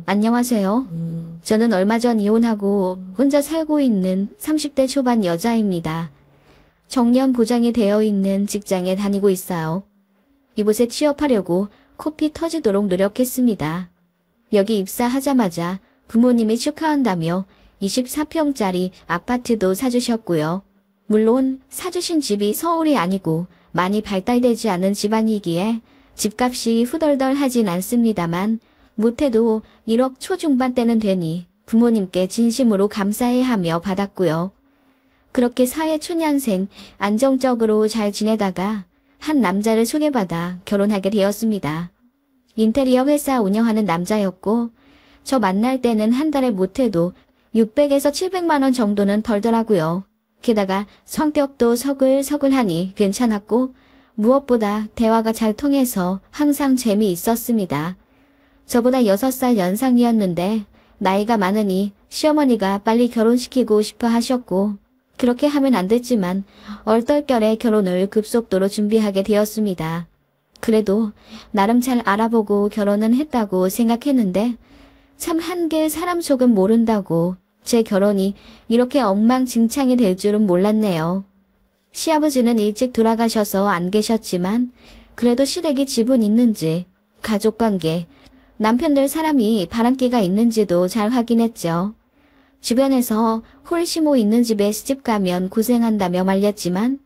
안녕하세요. 저는 얼마 전 이혼하고 혼자 살고 있는 30대 초반 여자입니다. 정년 보장이 되어 있는 직장에 다니고 있어요. 이곳에 취업하려고 코피 터지도록 노력했습니다. 여기 입사하자마자 부모님이 축하한다며 24평짜리 아파트도 사주셨고요. 물론 사주신 집이 서울이 아니고 많이 발달되지 않은 집안이기에 집값이 후덜덜하진 않습니다만 못해도 1억 초중반대는 되니 부모님께 진심으로 감사해하며 받았고요. 그렇게 사회 초년생 안정적으로 잘 지내다가 한 남자를 소개받아 결혼하게 되었습니다. 인테리어 회사 운영하는 남자였고 저 만날 때는 한 달에 못해도 600에서 700만 원 정도는 벌더라고요. 게다가 성격도 서글서글하니 괜찮았고 무엇보다 대화가 잘 통해서 항상 재미있었습니다. 저보다 6살 연상이었는데 나이가 많으니 시어머니가 빨리 결혼시키고 싶어 하셨고 그렇게 하면 안 됐지만 얼떨결에 결혼을 급속도로 준비하게 되었습니다. 그래도 나름 잘 알아보고 결혼은 했다고 생각했는데 참 한계 사람 속은 모른다고 제 결혼이 이렇게 엉망진창이 될 줄은 몰랐네요. 시아버지는 일찍 돌아가셔서 안 계셨지만 그래도 시댁이 지분 있는지 가족관계, 남편들 사람이 바람기가 있는지도 잘 확인했죠. 주변에서 홀시모 있는 집에 시집 가면 고생한다며 말렸지만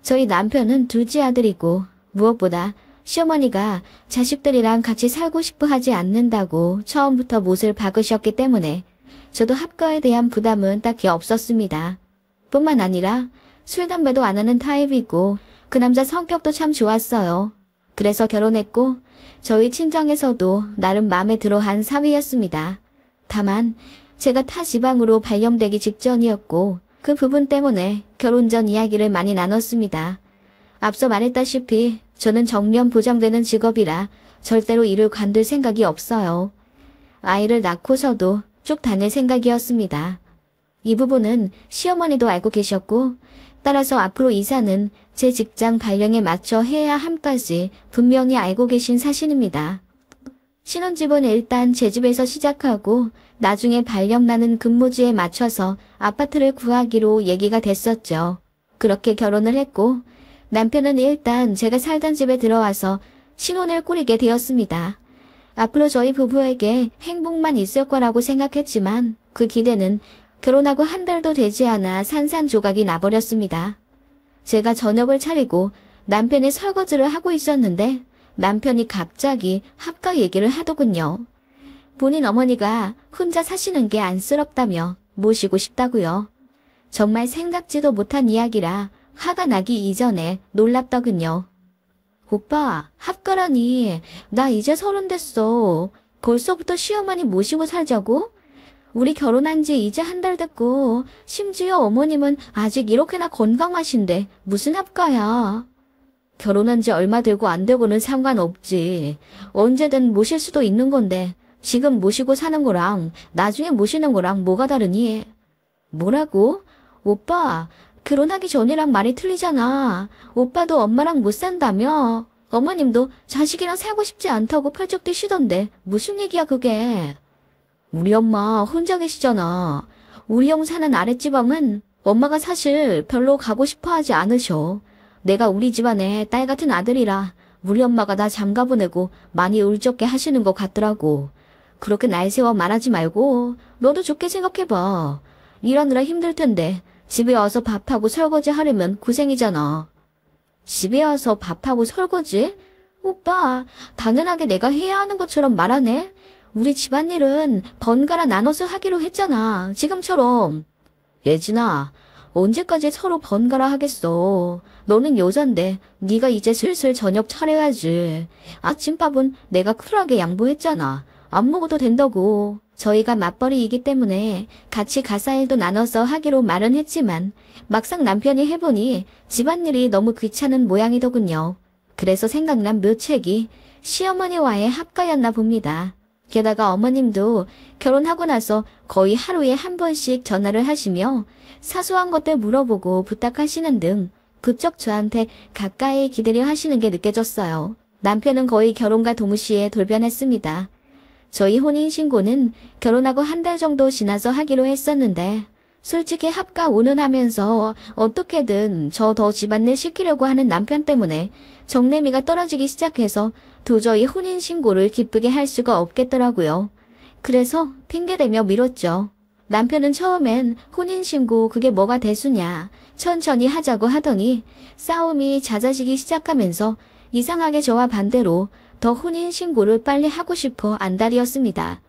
저희 남편은 둘째 아들이고 무엇보다 시어머니가 자식들이랑 같이 살고 싶어 하지 않는다고 처음부터 못을 박으셨기 때문에 저도 합가에 대한 부담은 딱히 없었습니다. 뿐만 아니라 술, 담배도 안 하는 타입이고 그 남자 성격도 참 좋았어요. 그래서 결혼했고 저희 친정에서도 나름 마음에 들어한 사위였습니다. 다만 제가 타 지방으로 발령되기 직전이었고 그 부분 때문에 결혼 전 이야기를 많이 나눴습니다. 앞서 말했다시피 저는 정년 보장되는 직업이라 절대로 일을 관둘 생각이 없어요. 아이를 낳고서도 쭉 다닐 생각이었습니다. 이 부분은 시어머니도 알고 계셨고 따라서 앞으로 이사는 제 직장 발령에 맞춰 해야 함까지 분명히 알고 계신 사실입니다. 신혼집은 일단 제 집에서 시작하고 나중에 발령나는 근무지에 맞춰서 아파트를 구하기로 얘기가 됐었죠. 그렇게 결혼을 했고 남편은 일단 제가 살던 집에 들어와서 신혼을 꾸리게 되었습니다. 앞으로 저희 부부에게 행복만 있을 거라고 생각했지만 그 기대는 결혼하고 한 달도 되지 않아 산산조각이 나버렸습니다. 제가 저녁을 차리고 남편이 설거지를 하고 있었는데 남편이 갑자기 합가 얘기를 하더군요. 본인 어머니가 혼자 사시는 게 안쓰럽다며 모시고 싶다고요. 정말 생각지도 못한 이야기라 화가 나기 이전에 놀랍더군요. 오빠, 합가라니. 나 이제 30 됐어. 벌써부터 시어머니 모시고 살자고? 우리 결혼한 지 이제 한 달 됐고 심지어 어머님은 아직 이렇게나 건강하신데 무슨 합가야. 결혼한 지 얼마 되고 안 되고는 상관없지. 언제든 모실 수도 있는 건데 지금 모시고 사는 거랑 나중에 모시는 거랑 뭐가 다르니? 뭐라고? 오빠, 결혼하기 전이랑 말이 틀리잖아. 오빠도 엄마랑 못 산다며. 어머님도 자식이랑 살고 싶지 않다고 펄쩍 뛰시던데 무슨 얘기야 그게. 우리 엄마 혼자 계시잖아. 우리 형 사는 아랫지방은 엄마가 사실 별로 가고 싶어 하지 않으셔. 내가 우리 집안의 딸 같은 아들이라 우리 엄마가 나 장가보내고 많이 울적게 하시는 것 같더라고. 그렇게 날 세워 말하지 말고 너도 좋게 생각해봐. 일하느라 힘들 텐데 집에 와서 밥하고 설거지 하려면 고생이잖아. 집에 와서 밥하고 설거지? 오빠, 당연하게 내가 해야 하는 것처럼 말하네? 우리 집안일은 번갈아 나눠서 하기로 했잖아. 지금처럼. 예진아, 언제까지 서로 번갈아 하겠어. 너는 여잔데 네가 이제 슬슬 저녁 차려야지. 아침밥은 내가 쿨하게 양보했잖아. 안 먹어도 된다고. 저희가 맞벌이이기 때문에 같이 가사일도 나눠서 하기로 말은 했지만 막상 남편이 해보니 집안일이 너무 귀찮은 모양이더군요. 그래서 생각난 묘책이 시어머니와의 합가였나 봅니다. 게다가 어머님도 결혼하고 나서 거의 하루에 한 번씩 전화를 하시며 사소한 것들 물어보고 부탁하시는 등 부쩍 저한테 가까이 기대려 하시는 게 느껴졌어요. 남편은 거의 결혼과 동시에 돌변했습니다. 저희 혼인신고는 결혼하고 한 달 정도 지나서 하기로 했었는데 솔직히 합가 운운하면서 어떻게든 저 더 집안일 시키려고 하는 남편 때문에 정내미가 떨어지기 시작해서 도저히 혼인신고를 기쁘게 할 수가 없겠더라고요. 그래서 핑계대며 미뤘죠. 남편은 처음엔 혼인신고 그게 뭐가 대수냐, 천천히 하자고 하더니 싸움이 잦아지기 시작하면서 이상하게 저와 반대로 더 혼인신고를 빨리 하고 싶어 안달이었습니다.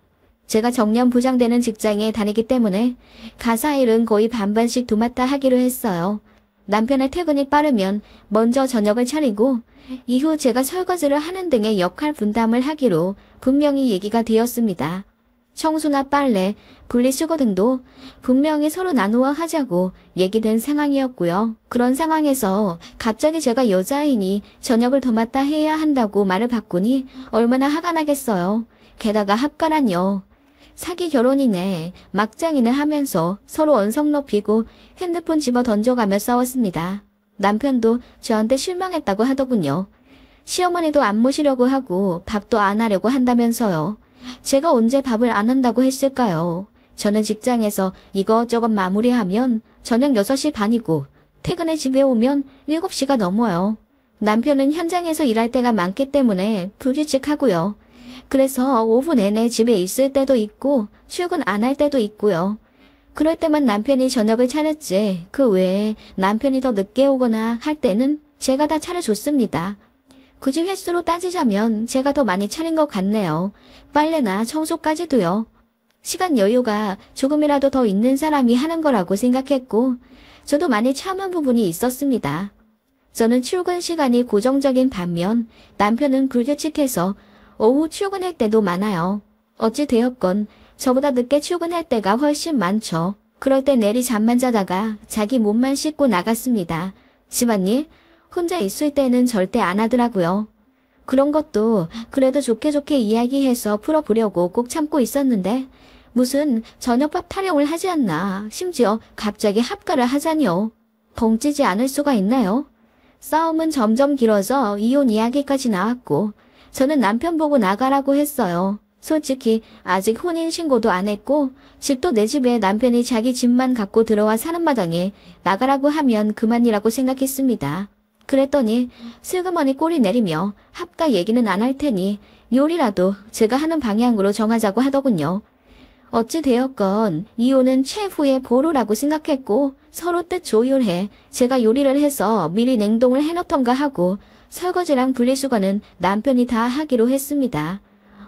제가 정년 보장되는 직장에 다니기 때문에 가사일은 거의 반반씩 도맡아 하기로 했어요. 남편의 퇴근이 빠르면 먼저 저녁을 차리고 이후 제가 설거지를 하는 등의 역할 분담을 하기로 분명히 얘기가 되었습니다. 청소나 빨래, 분리수거 등도 분명히 서로 나누어 하자고 얘기된 상황이었고요. 그런 상황에서 갑자기 제가 여자이니 저녁을 도맡아 해야 한다고 말을 바꾸니 얼마나 화가 나겠어요. 게다가 합가란요. 사기 결혼이네, 막장이네 하면서 서로 언성 높이고 핸드폰 집어 던져가며 싸웠습니다. 남편도 저한테 실망했다고 하더군요. 시어머니도 안 모시려고 하고 밥도 안 하려고 한다면서요. 제가 언제 밥을 안 한다고 했을까요? 저는 직장에서 이것저것 마무리하면 저녁 6시 반이고 퇴근해 집에 오면 7시가 넘어요. 남편은 현장에서 일할 때가 많기 때문에 불규칙하고요. 그래서 오후 내내 집에 있을 때도 있고 출근 안 할 때도 있고요. 그럴 때만 남편이 저녁을 차렸지 그 외에 남편이 더 늦게 오거나 할 때는 제가 다 차려줬습니다. 굳이 횟수로 따지자면 제가 더 많이 차린 것 같네요. 빨래나 청소까지도요. 시간 여유가 조금이라도 더 있는 사람이 하는 거라고 생각했고 저도 많이 참은 부분이 있었습니다. 저는 출근 시간이 고정적인 반면 남편은 불규칙해서 오후 출근할 때도 많아요. 어찌 되었건 저보다 늦게 출근할 때가 훨씬 많죠. 그럴 때 내리 잠만 자다가 자기 몸만 씻고 나갔습니다. 집안일 혼자 있을 때는 절대 안 하더라고요. 그런 것도 그래도 좋게 이야기해서 풀어보려고 꼭 참고 있었는데 무슨 저녁밥 타령을 하지 않나. 심지어 갑자기 합가를 하자니요. 벙찌지 않을 수가 있나요? 싸움은 점점 길어져 이혼 이야기까지 나왔고 저는 남편 보고 나가라고 했어요. 솔직히 아직 혼인신고도 안 했고 집도 내 집에 남편이 자기 집만 갖고 들어와 사는 마당에 나가라고 하면 그만이라고 생각했습니다. 그랬더니 슬그머니 꼬리 내리며 합가 얘기는 안 할 테니 요리라도 제가 하는 방향으로 정하자고 하더군요. 어찌 되었건 이혼은 최후의 보루라고 생각했고 서로 뜻 조율해 제가 요리를 해서 미리 냉동을 해놓던가 하고 설거지랑 분리수거는 남편이 다 하기로 했습니다.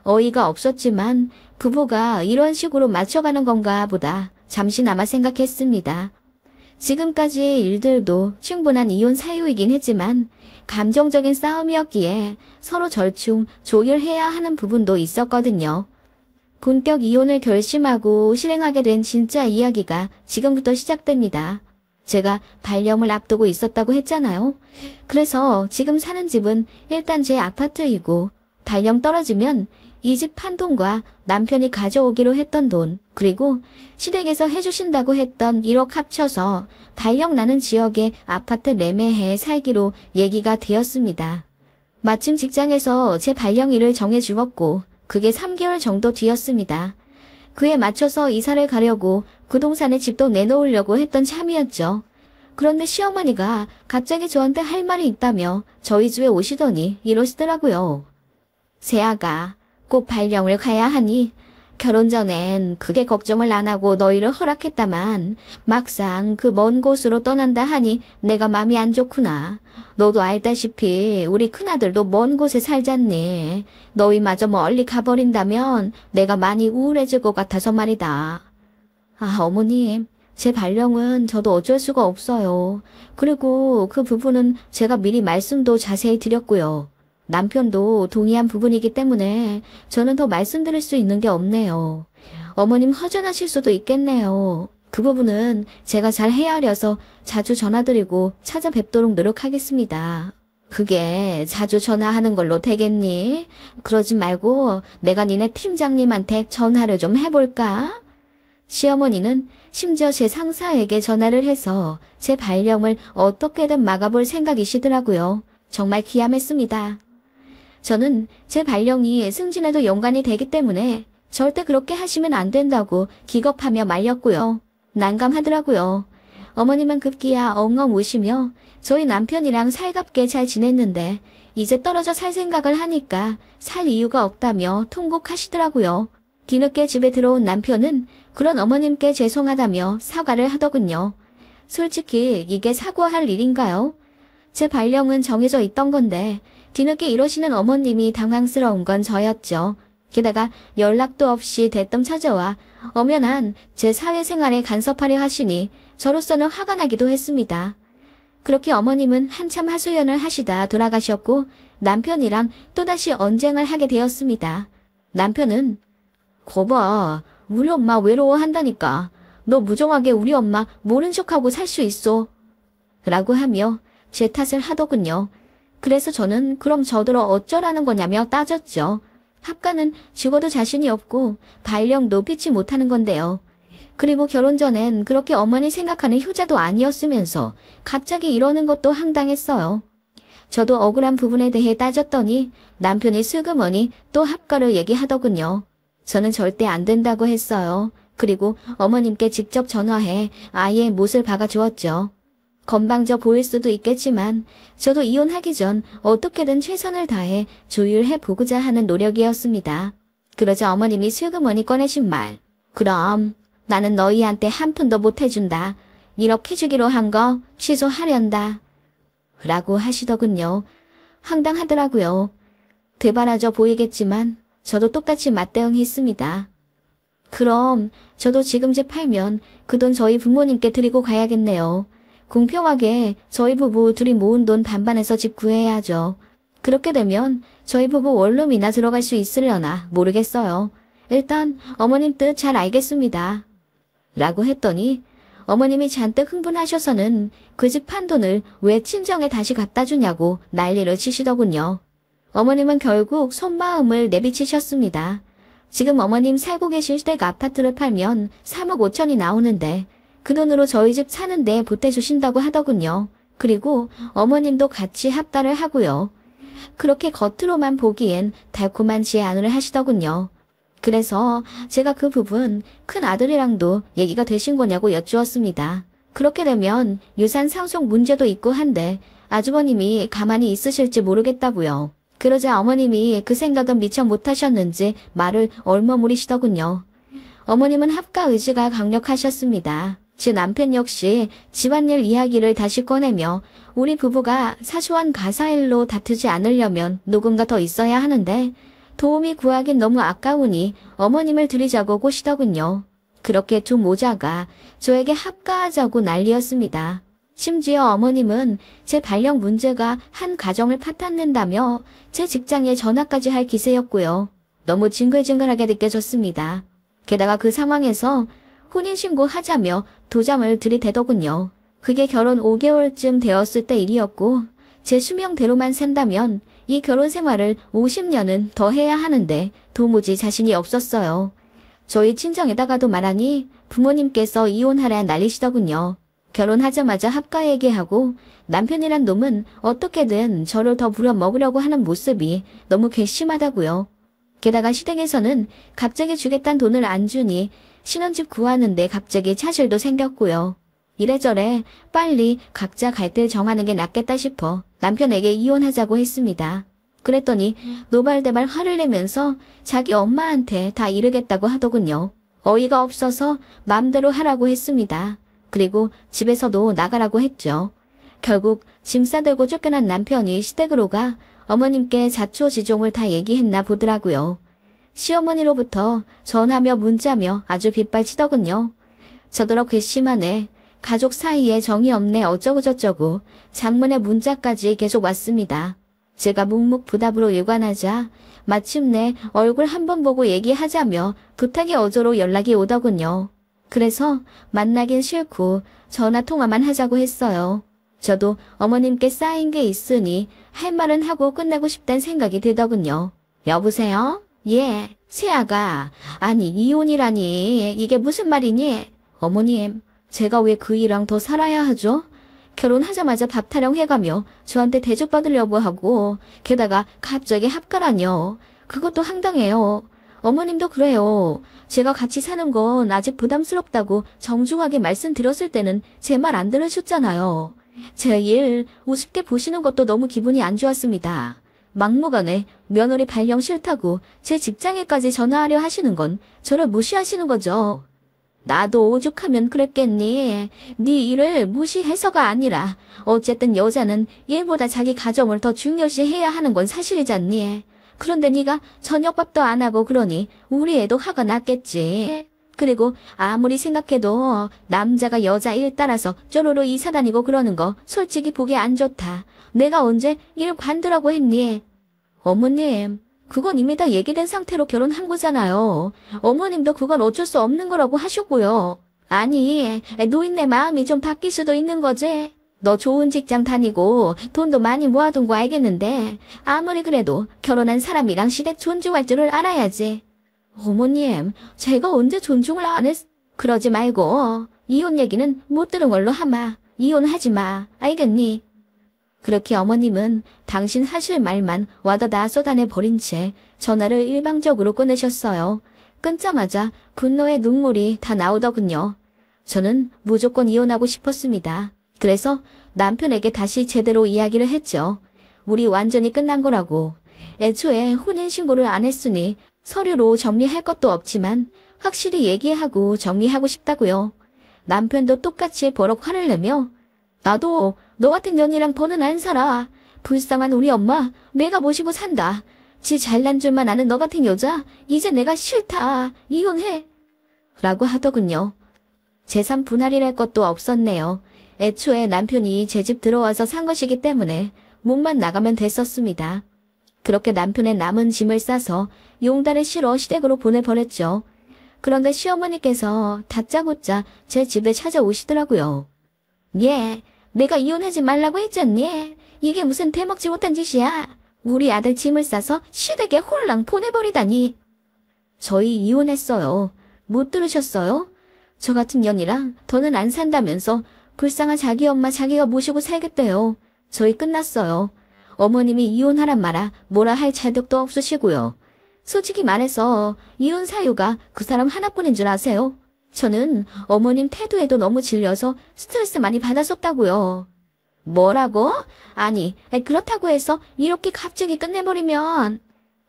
어이가 없었지만 부부가 이런 식으로 맞춰가는 건가 보다 잠시나마 생각했습니다. 지금까지의 일들도 충분한 이혼 사유이긴 했지만 감정적인 싸움이었기에 서로 절충 조율해야 하는 부분도 있었거든요. 본격 이혼을 결심하고 실행하게 된 진짜 이야기가 지금부터 시작됩니다. 제가 발령을 앞두고 있었다고 했잖아요. 그래서 지금 사는 집은 일단 제 아파트이고 발령 떨어지면 이 집 판돈과 남편이 가져오기로 했던 돈 그리고 시댁에서 해주신다고 했던 1억 합쳐서 발령 나는 지역에 아파트 매매해 살기로 얘기가 되었습니다. 마침 직장에서 제 발령일을 정해주었고 그게 3개월 정도 뒤였습니다. 그에 맞춰서 이사를 가려고 부동산에 집도 내놓으려고 했던 참이었죠. 그런데 시어머니가 갑자기 저한테 할 말이 있다며 저희 집에 오시더니 이러시더라고요. 세아가 꼭 발령을 가야 하니 결혼 전엔 그게 걱정을 안 하고 너희를 허락했다만 막상 그 먼 곳으로 떠난다 하니 내가 마음이 안 좋구나. 너도 알다시피 우리 큰아들도 먼 곳에 살잖니. 너희마저 멀리 가버린다면 내가 많이 우울해질 것 같아서 말이다. 아, 어머님, 제 발령은 저도 어쩔 수가 없어요. 그리고 그 부분은 제가 미리 말씀도 자세히 드렸고요. 남편도 동의한 부분이기 때문에 저는 더 말씀드릴 수 있는 게 없네요. 어머님 허전하실 수도 있겠네요. 그 부분은 제가 잘 헤아려서 자주 전화드리고 찾아뵙도록 노력하겠습니다. 그게 자주 전화하는 걸로 되겠니? 그러지 말고 내가 니네 팀장님한테 전화를 좀 해볼까? 시어머니는 심지어 제 상사에게 전화를 해서 제 발령을 어떻게든 막아볼 생각이시더라고요. 정말 기함했습니다. 저는 제 발령이 승진에도 연관이 되기 때문에 절대 그렇게 하시면 안 된다고 기겁하며 말렸고요. 난감하더라고요. 어머님은 급기야 엉엉 우시며 저희 남편이랑 살갑게 잘 지냈는데 이제 떨어져 살 생각을 하니까 살 이유가 없다며 통곡하시더라고요. 뒤늦게 집에 들어온 남편은 그런 어머님께 죄송하다며 사과를 하더군요. 솔직히 이게 사과할 일인가요? 제 발령은 정해져 있던 건데 뒤늦게 이러시는 어머님이 당황스러운 건 저였죠. 게다가 연락도 없이 대뜸 찾아와 엄연한 제 사회생활에 간섭하려 하시니 저로서는 화가 나기도 했습니다. 그렇게 어머님은 한참 하소연을 하시다 돌아가셨고 남편이랑 또다시 언쟁을 하게 되었습니다. 남편은 거봐, 우리 엄마 외로워한다니까. 너 무정하게 우리 엄마 모른 척하고 살 수 있어. 라고 하며 제 탓을 하더군요. 그래서 저는 그럼 저더러 어쩌라는 거냐며 따졌죠. 합가는 죽어도 자신이 없고 발령도 피치 못하는 건데요. 그리고 결혼 전엔 그렇게 어머니 생각하는 효자도 아니었으면서 갑자기 이러는 것도 황당했어요. 저도 억울한 부분에 대해 따졌더니 남편이 슬그머니 또 합가를 얘기하더군요. 저는 절대 안 된다고 했어요. 그리고 어머님께 직접 전화해 아예 못을 박아주었죠. 건방져 보일 수도 있겠지만 저도 이혼하기 전 어떻게든 최선을 다해 조율해 보고자 하는 노력이었습니다. 그러자 어머님이 슬그머니 꺼내신 말. 그럼 나는 너희한테 한 푼도 못 해준다. 이렇게 주기로 한 거 취소하련다. 라고 하시더군요. 황당하더라고요. 되바라져 보이겠지만 저도 똑같이 맞대응했습니다. 그럼 저도 지금 집 팔면 그 돈 저희 부모님께 드리고 가야겠네요. 공평하게 저희 부부 둘이 모은 돈 반반해서 집 구해야죠. 그렇게 되면 저희 부부 원룸이나 들어갈 수 있으려나 모르겠어요. 일단 어머님 뜻 잘 알겠습니다. 라고 했더니 어머님이 잔뜩 흥분하셔서는 그 집 판 돈을 왜 친정에 다시 갖다 주냐고 난리를 치시더군요. 어머님은 결국 속마음을 내비치셨습니다. 지금 어머님 살고 계실 댁 아파트를 팔면 3억 5천이 나오는데 그 돈으로 저희 집 사는데 보태주신다고 하더군요. 그리고 어머님도 같이 합가를 하고요. 그렇게 겉으로만 보기엔 달콤한 제안을 하시더군요. 그래서 제가 그 부분 큰 아들이랑도 얘기가 되신 거냐고 여쭈었습니다. 그렇게 되면 유산 상속 문제도 있고 한데 아주버님이 가만히 있으실지 모르겠다고요. 그러자 어머님이 그 생각은 미처 못하셨는지 말을 얼머무리시더군요. 어머님은 합가 의지가 강력하셨습니다. 제 남편 역시 집안일 이야기를 다시 꺼내며 우리 부부가 사소한 가사일로 다투지 않으려면 누군가 더 있어야 하는데 도움이 구하긴 너무 아까우니 어머님을 들이자고 꼬시더군요. 그렇게 두 모자가 저에게 합가하자고 난리였습니다. 심지어 어머님은 제 발령 문제가 한 가정을 파탄낸다며 제 직장에 전화까지 할 기세였고요. 너무 징글징글하게 느껴졌습니다. 게다가 그 상황에서 혼인신고하자며 도장을 들이대더군요. 그게 결혼 5개월쯤 되었을 때 일이었고 제 수명대로만 산다면 이 결혼 생활을 50년은 더 해야 하는데 도무지 자신이 없었어요. 저희 친정에다가도 말하니 부모님께서 이혼하라 난리시더군요. 결혼하자마자 합가 얘기하고 남편이란 놈은 어떻게든 저를 더 부려먹으려고 하는 모습이 너무 괘씸하다고요. 게다가 시댁에서는 갑자기 주겠다는 돈을 안 주니 신혼집 구하는데 갑자기 차질도 생겼고요. 이래저래 빨리 각자 갈 길 정하는 게 낫겠다 싶어 남편에게 이혼하자고 했습니다. 그랬더니 노발대발 화를 내면서 자기 엄마한테 다 이르겠다고 하더군요. 어이가 없어서 맘대로 하라고 했습니다. 그리고 집에서도 나가라고 했죠. 결국 짐 싸들고 쫓겨난 남편이 시댁으로 가 어머님께 자초지종을 다 얘기했나 보더라고요. 시어머니로부터 전화며 문자며 아주 빗발치더군요. 저더러 괘씸하네. 가족 사이에 정이 없네 어쩌고저쩌고 장문의 문자까지 계속 왔습니다. 제가 묵묵부답으로 일관하자 마침내 얼굴 한번 보고 얘기하자며 부탁이 어조로 연락이 오더군요. 그래서 만나긴 싫고 전화통화만 하자고 했어요. 저도 어머님께 쌓인 게 있으니 할 말은 하고 끝내고 싶다는 생각이 들더군요. 여보세요? 예, 새아가. 아니 이혼이라니 이게 무슨 말이니? 어머님, 제가 왜 그 이랑 더 살아야 하죠? 결혼하자마자 밥 타령 해가며 저한테 대접받으려고 하고 게다가 갑자기 합가라뇨. 그것도 황당해요. 어머님도 그래요. 제가 같이 사는 건 아직 부담스럽다고 정중하게 말씀드렸을 때는 제 말 안 들으셨잖아요. 제 일 우습게 보시는 것도 너무 기분이 안 좋았습니다. 막무가내 며느리 발령 싫다고 제 직장에까지 전화하려 하시는 건 저를 무시하시는 거죠. 나도 오죽하면 그랬겠니. 네 일을 무시해서가 아니라 어쨌든 여자는 일보다 자기 가정을 더 중요시해야 하는 건 사실이잖니. 그런데 네가 저녁밥도 안 하고 그러니 우리 애도 화가 났겠지. 그리고 아무리 생각해도 남자가 여자 일 따라서 쪼로로 이사 다니고 그러는 거 솔직히 보기 안 좋다. 내가 언제 일 관두라고 했니? 어머님, 그건 이미 다 얘기된 상태로 결혼한 거잖아요. 어머님도 그건 어쩔 수 없는 거라고 하셨고요. 아니, 노인네 마음이 좀 바뀔 수도 있는 거지. 너 좋은 직장 다니고 돈도 많이 모아둔 거 알겠는데 아무리 그래도 결혼한 사람이랑 시댁 존중할 줄을 알아야지. 어머님, 제가 언제 존중을 안 했... 그러지 말고 이혼 얘기는 못 들은 걸로 하마. 이혼하지 마. 알겠니? 그렇게 어머님은 당신 하실 말만 와다다 쏟아내버린 채 전화를 일방적으로 끊으셨어요. 끊자마자 분노의 눈물이 다 나오더군요. 저는 무조건 이혼하고 싶었습니다. 그래서 남편에게 다시 제대로 이야기를 했죠. 우리 완전히 끝난 거라고. 애초에 혼인신고를 안 했으니 서류로 정리할 것도 없지만 확실히 얘기하고 정리하고 싶다고요. 남편도 똑같이 버럭 화를 내며 나도 너 같은 년이랑 더는 안 살아. 불쌍한 우리 엄마 내가 모시고 산다. 지 잘난 줄만 아는 너 같은 여자 이제 내가 싫다. 이혼해. 라고 하더군요. 재산 분할이랄 것도 없었네요. 애초에 남편이 제 집 들어와서 산 것이기 때문에 몸만 나가면 됐었습니다. 그렇게 남편의 남은 짐을 싸서 용달을 실어 시댁으로 보내버렸죠. 그런데 시어머니께서 다짜고짜 제 집에 찾아오시더라고요. 예, 내가 이혼하지 말라고 했잖니. 이게 무슨 대먹지 못한 짓이야. 우리 아들 짐을 싸서 시댁에 홀랑 보내버리다니. 저희 이혼했어요. 못 들으셨어요? 저 같은 년이랑 더는 안 산다면서 불쌍한 자기 엄마 자기가 모시고 살겠대요. 저희 끝났어요. 어머님이 이혼하란 말아 뭐라 할 자격도 없으시고요. 솔직히 말해서 이혼 사유가 그 사람 하나뿐인 줄 아세요? 저는 어머님 태도에도 너무 질려서 스트레스 많이 받았었다고요. 뭐라고? 아니, 그렇다고 해서 이렇게 갑자기 끝내버리면...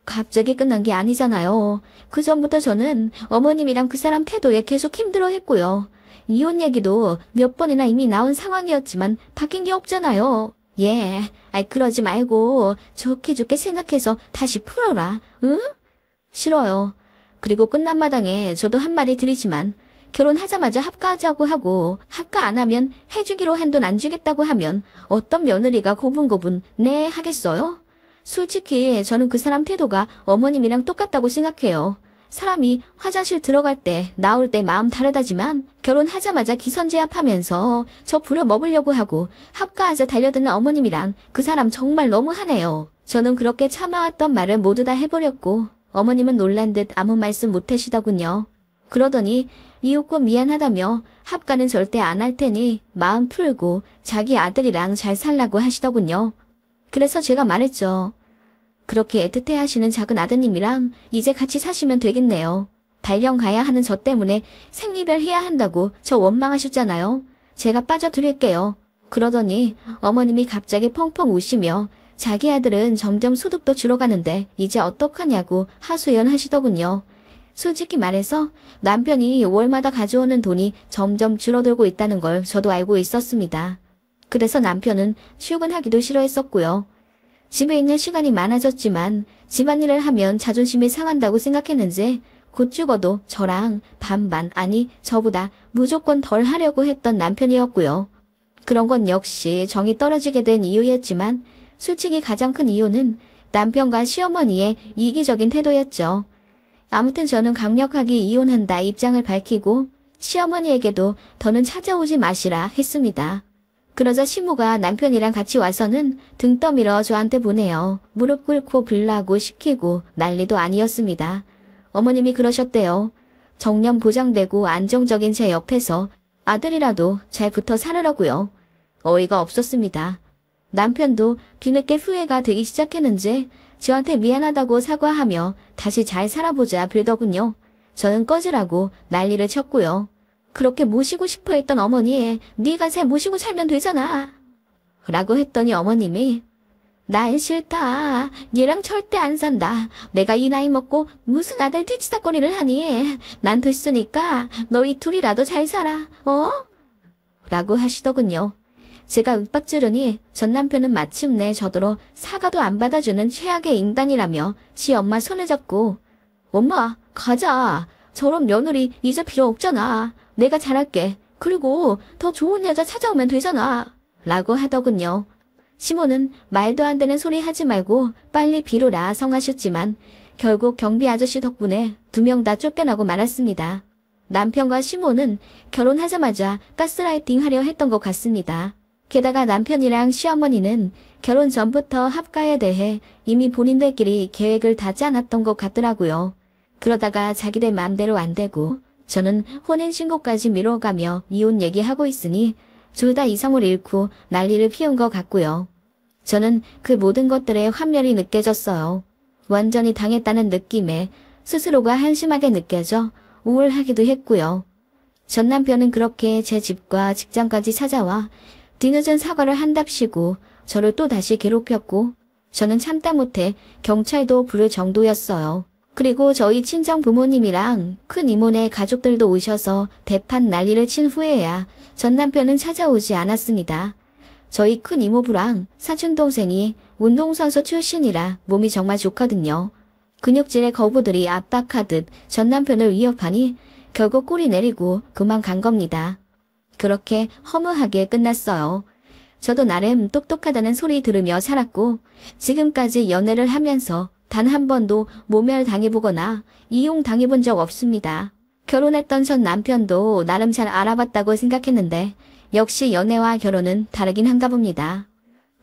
갑자기 끝난 게 아니잖아요. 그 전부터 저는 어머님이랑 그 사람 태도에 계속 힘들어했고요. 이혼 얘기도 몇 번이나 이미 나온 상황이었지만 바뀐 게 없잖아요. 예, 그러지 말고 좋게 좋게 생각해서 다시 풀어라. 응? 싫어요. 그리고 끝난 마당에 저도 한마디 드리지만 결혼하자마자 합가하자고 하고 합가 안 하면 해주기로 한 돈 안 주겠다고 하면 어떤 며느리가 고분고분 네 하겠어요? 솔직히 저는 그 사람 태도가 어머님이랑 똑같다고 생각해요. 사람이 화장실 들어갈 때 나올 때 마음 다르다지만 결혼하자마자 기선제압하면서 저 부려먹으려고 하고 합가하자 달려드는 어머님이랑 그 사람 정말 너무하네요. 저는 그렇게 참아왔던 말을 모두 다 해버렸고 어머님은 놀란 듯 아무 말씀 못하시더군요. 그러더니 이웃고 미안하다며 합가는 절대 안 할 테니 마음 풀고 자기 아들이랑 잘 살라고 하시더군요. 그래서 제가 말했죠. 그렇게 애틋해 하시는 작은 아드님이랑 이제 같이 사시면 되겠네요. 발령 가야 하는 저 때문에 생리별 해야 한다고 저 원망하셨잖아요. 제가 빠져드릴게요. 그러더니 어머님이 갑자기 펑펑 우시며 자기 아들은 점점 소득도 줄어가는데 이제 어떡하냐고 하소연하시더군요. 솔직히 말해서 남편이 월마다 가져오는 돈이 점점 줄어들고 있다는 걸 저도 알고 있었습니다. 그래서 남편은 출근하기도 싫어했었고요. 집에 있는 시간이 많아졌지만 집안일을 하면 자존심이 상한다고 생각했는지 곧 죽어도 저랑 반반 아니 저보다 무조건 덜 하려고 했던 남편이었고요. 그런 건 역시 정이 떨어지게 된 이유였지만 솔직히 가장 큰 이유는 남편과 시어머니의 이기적인 태도였죠. 아무튼 저는 강력하게 이혼한다 입장을 밝히고 시어머니에게도 더는 찾아오지 마시라 했습니다. 그러자 시모가 남편이랑 같이 와서는 등 떠밀어 저한테 보내요. 무릎 꿇고 불나고 시키고 난리도 아니었습니다. 어머님이 그러셨대요. 정년 보장되고 안정적인 제 옆에서 아들이라도 잘 붙어 살으라고요. 어이가 없었습니다. 남편도 뒤늦게 후회가 되기 시작했는지 저한테 미안하다고 사과하며 다시 잘 살아보자 빌더군요. 저는 꺼지라고 난리를 쳤고요. 그렇게 모시고 싶어 했던 어머니, 네가 새 모시고 살면 되잖아. 라고 했더니 어머님이 난 싫다. 얘랑 절대 안 산다. 내가 이 나이 먹고 무슨 아들 뒤치다거리를 하니. 난 됐으니까 너희 둘이라도 잘 살아. 어? 라고 하시더군요. 제가 윽박 지르니 전 남편은 마침내 저더러 사과도 안 받아주는 최악의 인간이라며 지 엄마 손을 잡고 엄마 가자. 저런 며느리 이제 필요 없잖아. 내가 잘할게. 그리고 더 좋은 여자 찾아오면 되잖아. 라고 하더군요. 시모는 말도 안 되는 소리 하지 말고 빨리 비로라 성하셨지만 결국 경비 아저씨 덕분에 2명 다 쫓겨나고 말았습니다. 남편과 시모는 결혼하자마자 가스라이팅 하려 했던 것 같습니다. 게다가 남편이랑 시어머니는 결혼 전부터 합가에 대해 이미 본인들끼리 계획을 다 짜놨던 것 같더라고요. 그러다가 자기들 마음대로 안 되고 저는 혼인신고까지 미뤄가며 이혼 얘기하고 있으니 둘 다 이성을 잃고 난리를 피운 것 같고요. 저는 그 모든 것들에 환멸이 느껴졌어요. 완전히 당했다는 느낌에 스스로가 한심하게 느껴져 우울하기도 했고요. 전 남편은 그렇게 제 집과 직장까지 찾아와 뒤늦은 사과를 한답시고 저를 또다시 괴롭혔고 저는 참다 못해 경찰도 부를 정도였어요. 그리고 저희 친정 부모님이랑 큰 이모네 가족들도 오셔서 대판 난리를 친 후에야 전 남편은 찾아오지 않았습니다. 저희 큰 이모부랑 사촌동생이 운동선수 출신이라 몸이 정말 좋거든요. 근육질의 거부들이 압박하듯 전 남편을 위협하니 결국 꼬리 내리고 그만 간 겁니다. 그렇게 허무하게 끝났어요. 저도 나름 똑똑하다는 소리 들으며 살았고 지금까지 연애를 하면서 단 한 번도 모멸 당해보거나 이용 당해본 적 없습니다. 결혼했던 전 남편도 나름 잘 알아봤다고 생각했는데 역시 연애와 결혼은 다르긴 한가 봅니다.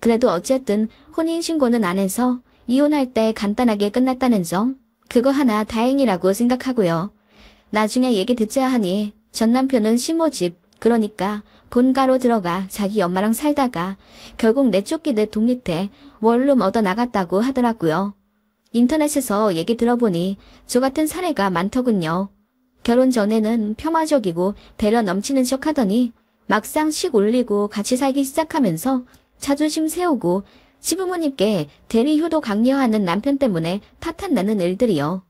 그래도 어쨌든 혼인신고는 안 해서 이혼할 때 간단하게 끝났다는 점, 그거 하나 다행이라고 생각하고요. 나중에 얘기 듣자 하니 전 남편은 시모집, 그러니까 본가로 들어가 자기 엄마랑 살다가 결국 내쫓기듯 돈 밑에 원룸 얻어 나갔다고 하더라고요. 인터넷에서 얘기 들어보니 저 같은 사례가 많더군요. 결혼 전에는 평화적이고 배려 넘치는 척 하더니 막상 식 올리고 같이 살기 시작하면서 자존심 세우고 시부모님께 대리 효도 강요하는 남편 때문에 파탄나는 일들이요.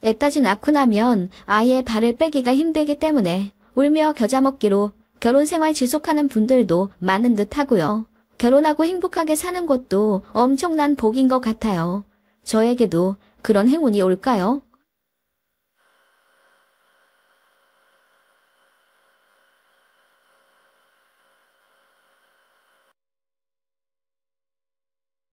애까지 낳고 나면 아예 발을 빼기가 힘들기 때문에 울며 겨자 먹기로 결혼 생활 지속하는 분들도 많은 듯 하고요. 결혼하고 행복하게 사는 것도 엄청난 복인 것 같아요. 저에게도 그런 행운이 올까요?